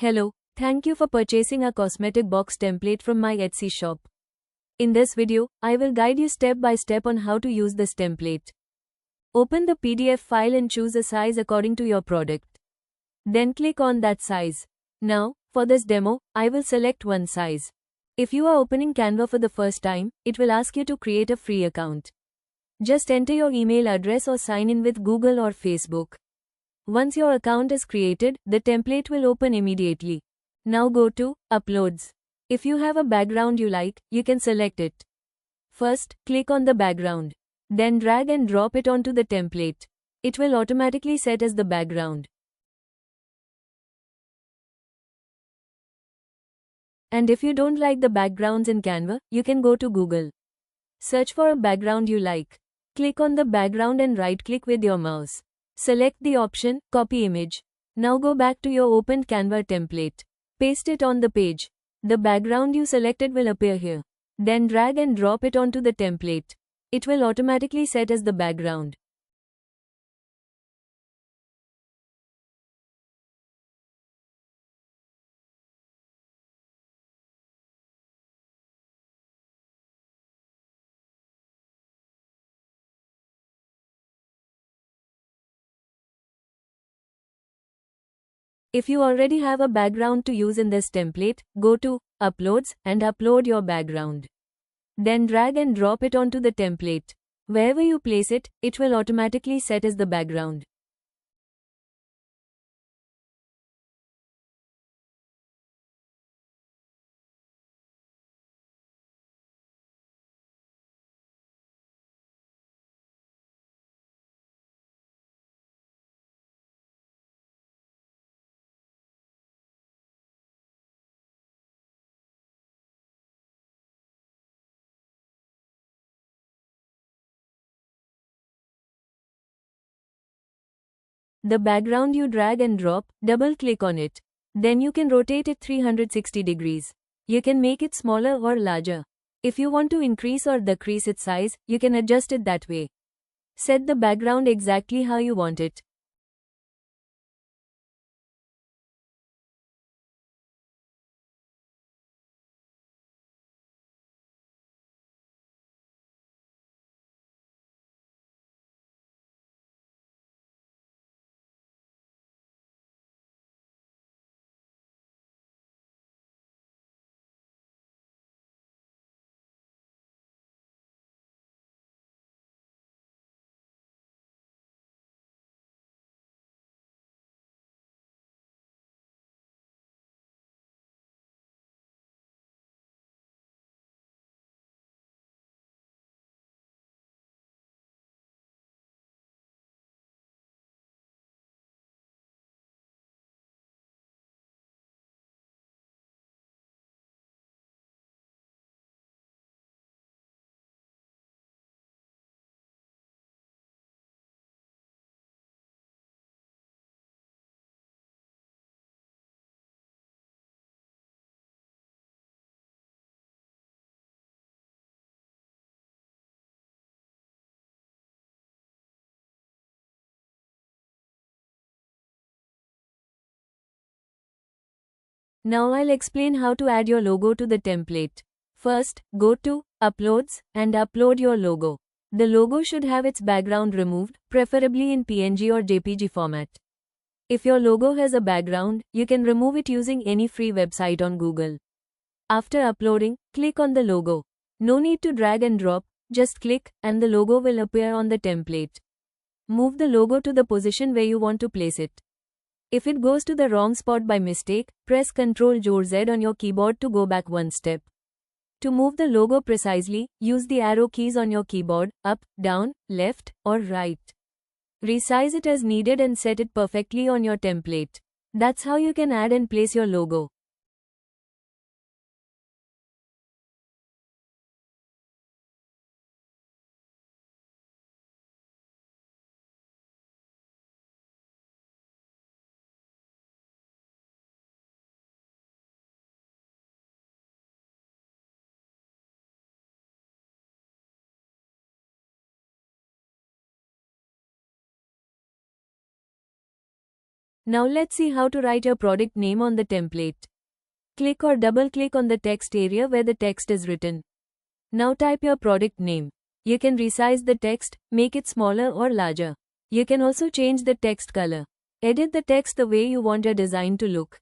Hello, thank you for purchasing a cosmetic box template from my Etsy shop. In this video, I will guide you step by step on how to use this template. Open the PDF file and choose a size according to your product. Then click on that size. Now, for this demo, I will select one size. If you are opening Canva for the first time, it will ask you to create a free account. Just enter your email address or sign in with Google or Facebook. Once your account is created, the template will open immediately. Now go to Uploads. If you have a background you like, you can select it. First, click on the background. Then drag and drop it onto the template. It will automatically set as the background. And if you don't like the backgrounds in Canva, you can go to Google. Search for a background you like. Click on the background and right-click with your mouse. Select the option, Copy Image. Now go back to your opened Canva template. Paste it on the page. The background you selected will appear here. Then drag and drop it onto the template. It will automatically set as the background. If you already have a background to use in this template, go to Uploads and upload your background. Then drag and drop it onto the template. Wherever you place it, it will automatically set as the background. The background you drag and drop, double click on it. Then you can rotate it 360 degrees. You can make it smaller or larger. If you want to increase or decrease its size, you can adjust it that way. Set the background exactly how you want it. Now I'll explain how to add your logo to the template. First, go to Uploads and upload your logo. The logo should have its background removed, preferably in PNG or JPG format. If your logo has a background, you can remove it using any free website on Google. After uploading, click on the logo. No need to drag and drop, just click and the logo will appear on the template. Move the logo to the position where you want to place it. If it goes to the wrong spot by mistake, press Ctrl+Z on your keyboard to go back one step. To move the logo precisely, use the arrow keys on your keyboard, up, down, left, or right. Resize it as needed and set it perfectly on your template. That's how you can add and place your logo. Now let's see how to write your product name on the template. Click or double click on the text area where the text is written. Now type your product name. You can resize the text, make it smaller or larger. You can also change the text color. Edit the text the way you want your design to look.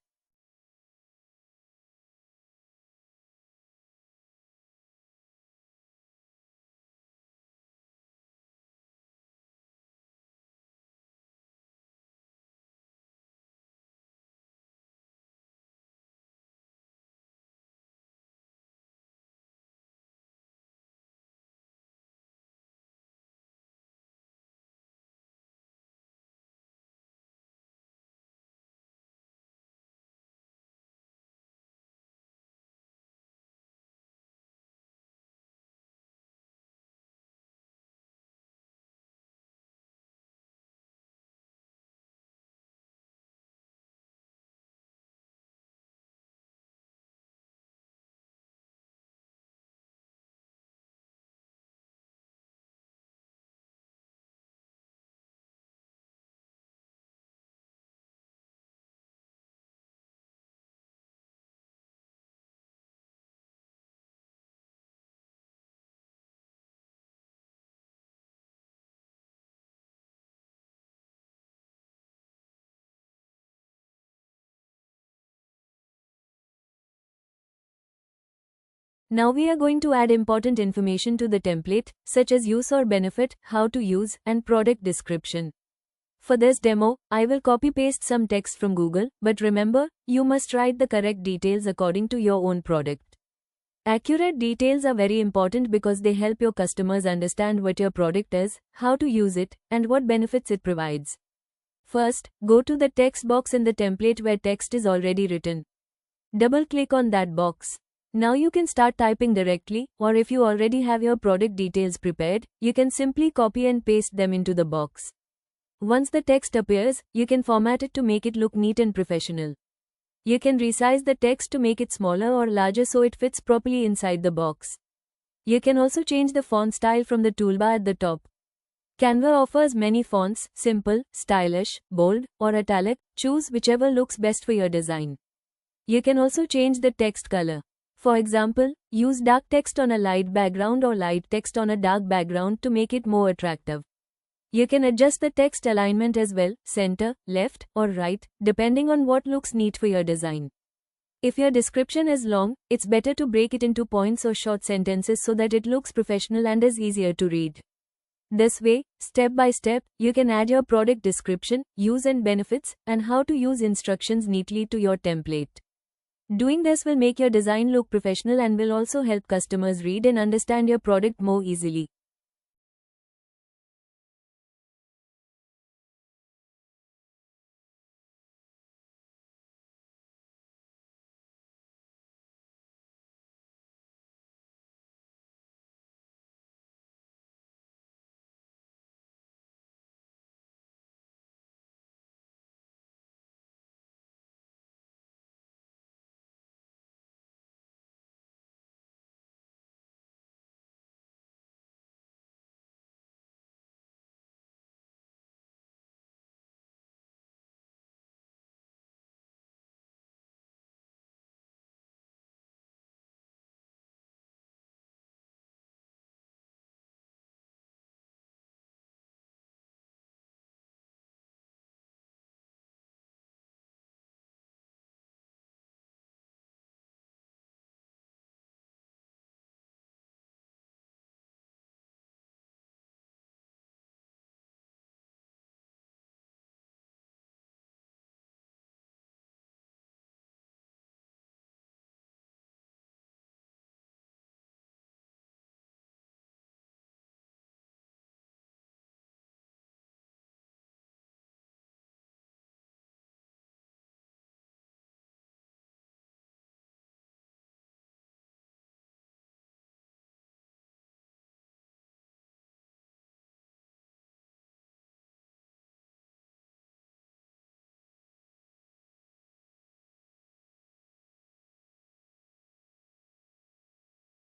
Now we are going to add important information to the template, such as use or benefit, how to use, and product description. For this demo, I will copy-paste some text from Google, but remember, you must write the correct details according to your own product. Accurate details are very important because they help your customers understand what your product is, how to use it, and what benefits it provides. First, go to the text box in the template where text is already written. Double-click on that box. Now you can start typing directly, or if you already have your product details prepared, you can simply copy and paste them into the box. Once the text appears, you can format it to make it look neat and professional. You can resize the text to make it smaller or larger so it fits properly inside the box. You can also change the font style from the toolbar at the top. Canva offers many fonts, simple, stylish, bold, or italic. Choose whichever looks best for your design. You can also change the text color. For example, use dark text on a light background or light text on a dark background to make it more attractive. You can adjust the text alignment as well, center, left, or right, depending on what looks neat for your design. If your description is long, it's better to break it into points or short sentences so that it looks professional and is easier to read. This way, step by step, you can add your product description, use and benefits, and how to use instructions neatly to your template. Doing this will make your design look professional and will also help customers read and understand your product more easily.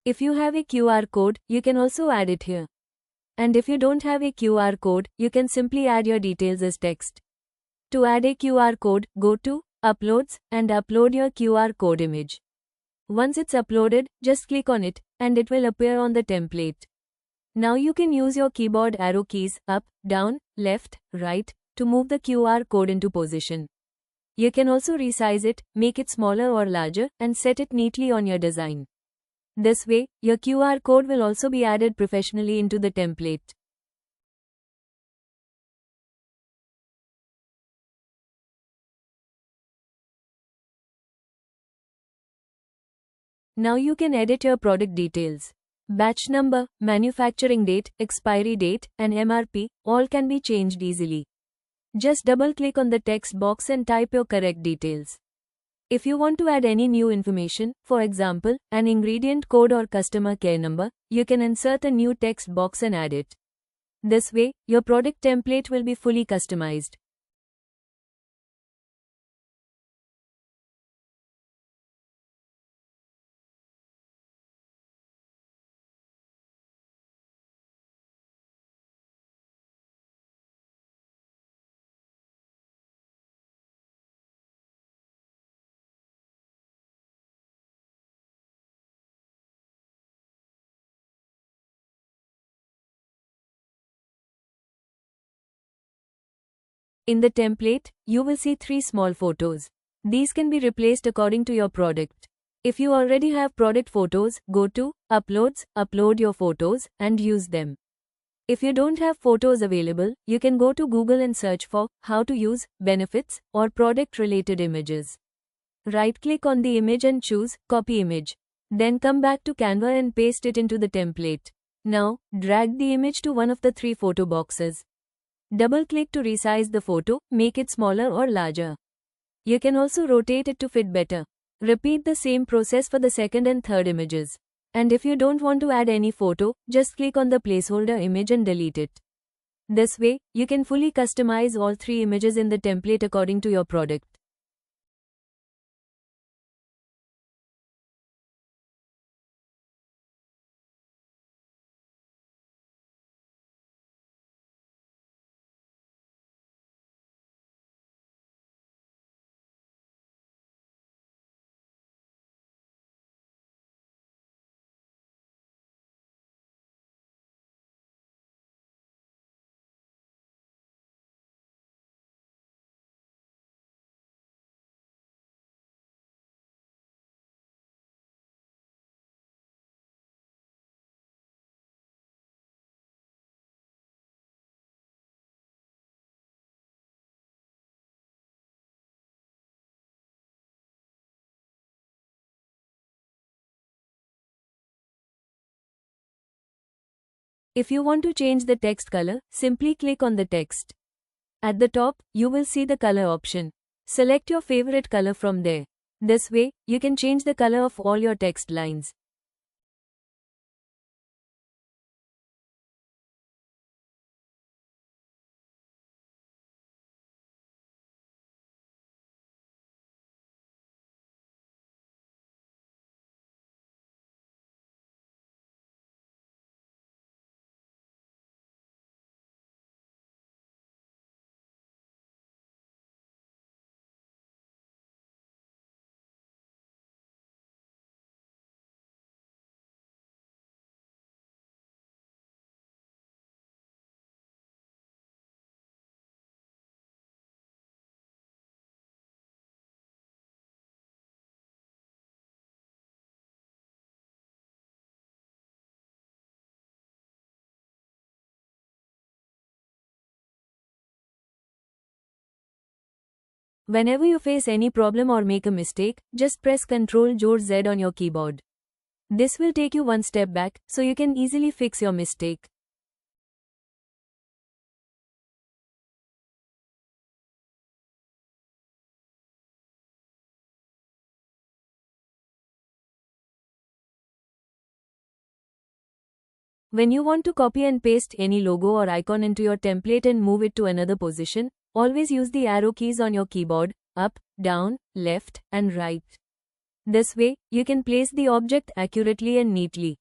If you have a QR code, you can also add it here. And if you don't have a QR code, you can simply add your details as text. To add a QR code, go to Uploads and upload your QR code image. Once it's uploaded, just click on it, and it will appear on the template. Now you can use your keyboard arrow keys up, down, left, right to move the QR code into position. You can also resize it, make it smaller or larger, and set it neatly on your design. This way, your QR code will also be added professionally into the template. Now you can edit your product details. Batch number, manufacturing date, expiry date, and MRP all can be changed easily. Just double-click on the text box and type your correct details. If you want to add any new information, for example, an ingredient code or customer care number, you can insert a new text box and add it. This way, your product template will be fully customized. In the template, you will see 3 small photos. These can be replaced according to your product. If you already have product photos, go to Uploads, upload your photos, and use them. If you don't have photos available, you can go to Google and search for how to use benefits or product related images. Right-click on the image and choose Copy Image. Then come back to Canva and paste it into the template. Now, drag the image to one of the 3 photo boxes. Double-click to resize the photo, make it smaller or larger. You can also rotate it to fit better. Repeat the same process for the second and third images. And if you don't want to add any photo, just click on the placeholder image and delete it. This way, you can fully customize all 3 images in the template according to your product. If you want to change the text color, simply click on the text. At the top, you will see the color option. Select your favorite color from there. This way, you can change the color of all your text lines. Whenever you face any problem or make a mistake, just press Ctrl+Z on your keyboard. This will take you one step back, so you can easily fix your mistake. When you want to copy and paste any logo or icon into your template and move it to another position, always use the arrow keys on your keyboard, up, down, left, and right. This way, you can place the object accurately and neatly.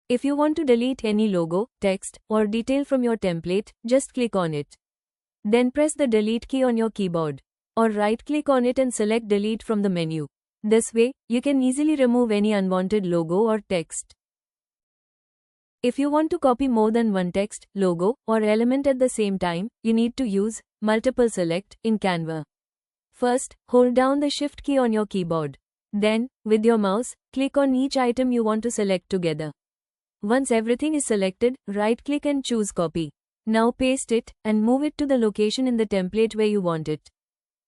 If you want to delete any logo, text, or detail from your template, just click on it. Then press the delete key on your keyboard. Or right-click on it and select delete from the menu. This way, you can easily remove any unwanted logo or text. If you want to copy more than one text, logo, or element at the same time, you need to use multiple select in Canva. First, hold down the shift key on your keyboard. Then, with your mouse, click on each item you want to select together. Once everything is selected, right-click and choose copy. Now paste it, and move it to the location in the template where you want it.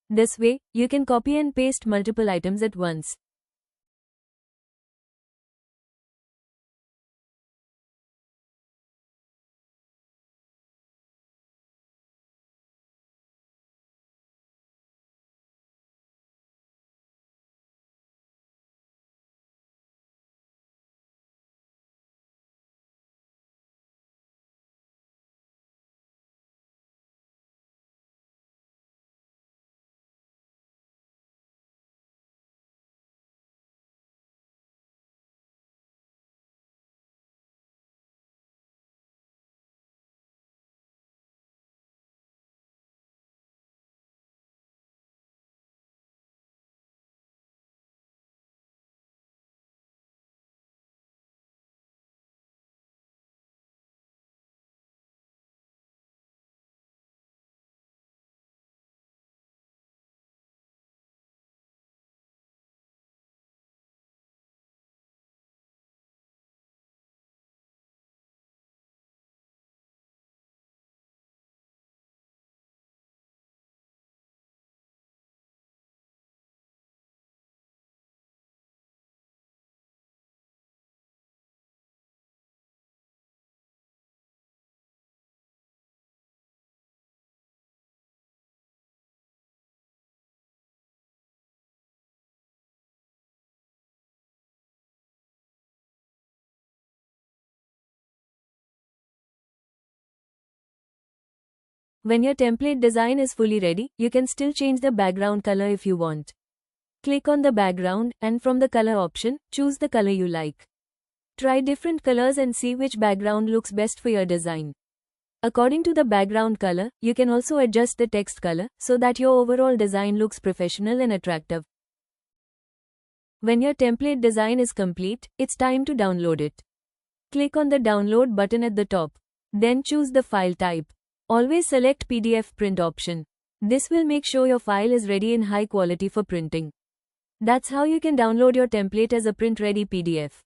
This way, you can copy and paste multiple items at once. When your template design is fully ready, you can still change the background color if you want. Click on the background, and from the color option, choose the color you like. Try different colors and see which background looks best for your design. According to the background color, you can also adjust the text color so that your overall design looks professional and attractive. When your template design is complete, it's time to download it. Click on the download button at the top. Then choose the file type. Always select PDF print option. This will make sure your file is ready in high quality for printing. That's how you can download your template as a print-ready PDF.